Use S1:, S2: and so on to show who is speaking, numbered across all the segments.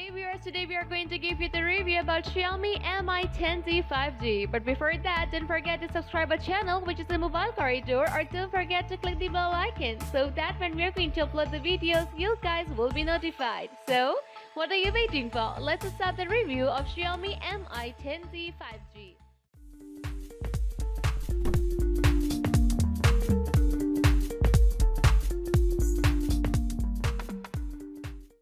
S1: Hey viewers, today we are going to give you the review about Xiaomi MI 10T 5G. But before that, don't forget to subscribe our channel, which is the mobile corridor, or don't forget to click the bell icon so that when we are going to upload the videos, you guys will be notified. So, what are you waiting for? Let's start the review of Xiaomi MI 10T 5G.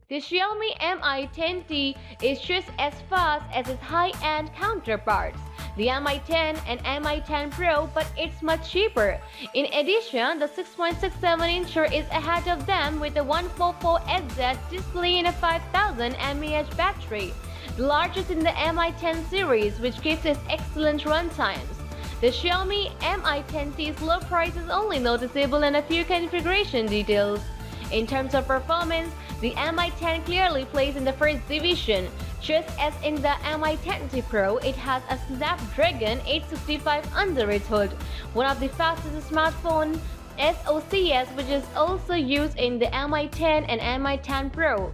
S1: The Xiaomi Mi 10T is just as fast as its high-end counterparts, the Mi 10 and Mi 10 Pro, but it's much cheaper. In addition, the 6.67-incher is ahead of them with a 144Hz display and a 5000 mAh battery, the largest in the Mi 10 series, which gives it excellent runtimes. The Xiaomi Mi 10T's low price is only noticeable in a few configuration details. In terms of performance, the Mi 10 clearly plays in the first division. Just as in the Mi 10T Pro, it has a Snapdragon 865 under its hood, one of the fastest smartphone SoCs, which is also used in the Mi 10 and Mi 10 Pro.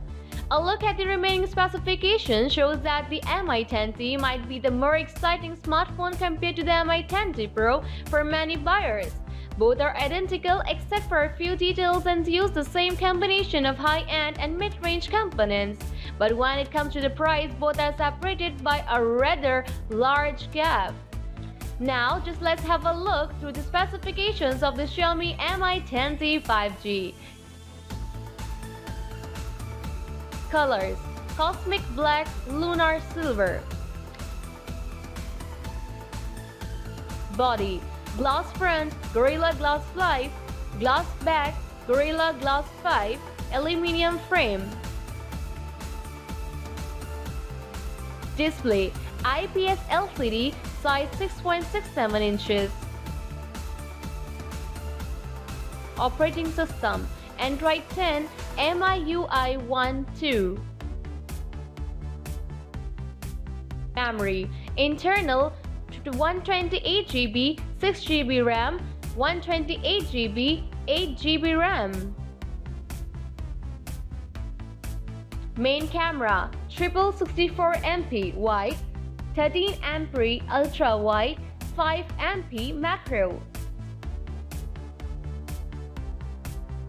S1: A look at the remaining specifications shows that the Mi 10T might be the more exciting smartphone compared to the Mi 10T Pro for many buyers. Both are identical except for a few details and use the same combination of high-end and mid-range components. But when it comes to the price, both are separated by a rather large gap. Now, just let's have a look through the specifications of the Xiaomi Mi 10T 5G. Colors: Cosmic Black, Lunar Silver. Body: Glass front, Gorilla Glass 5, glass back, Gorilla Glass 5, aluminum frame. Display: IPS LCD, size 6.67 inches. Operating system: Android 10, MIUI 1.2. Memory: internal 128GB, 6GB RAM, 128GB, 8GB RAM. Main camera: triple 64MP wide, 13MP ultra wide, 5MP macro.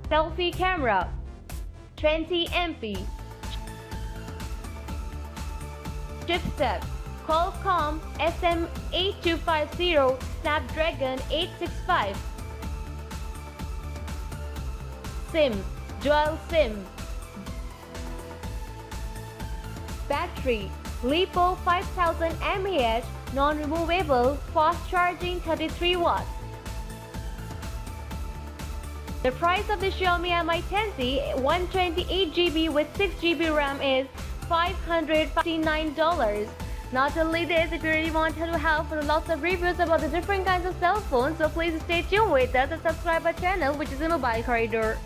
S1: Selfie camera: 20MP. Chipset: Qualcomm SM8250, Snapdragon 865. SIM: dual SIM. Battery: LiPo 5000 mAh, non-removable, fast charging, 33 watts. The price of the Xiaomi Mi 10T 128GB with 6GB RAM is $559. Not only this, if you really want to have lots of reviews about the different kinds of cell phones, so please stay tuned with us and subscribe our channel, which is the Mobile Corridor.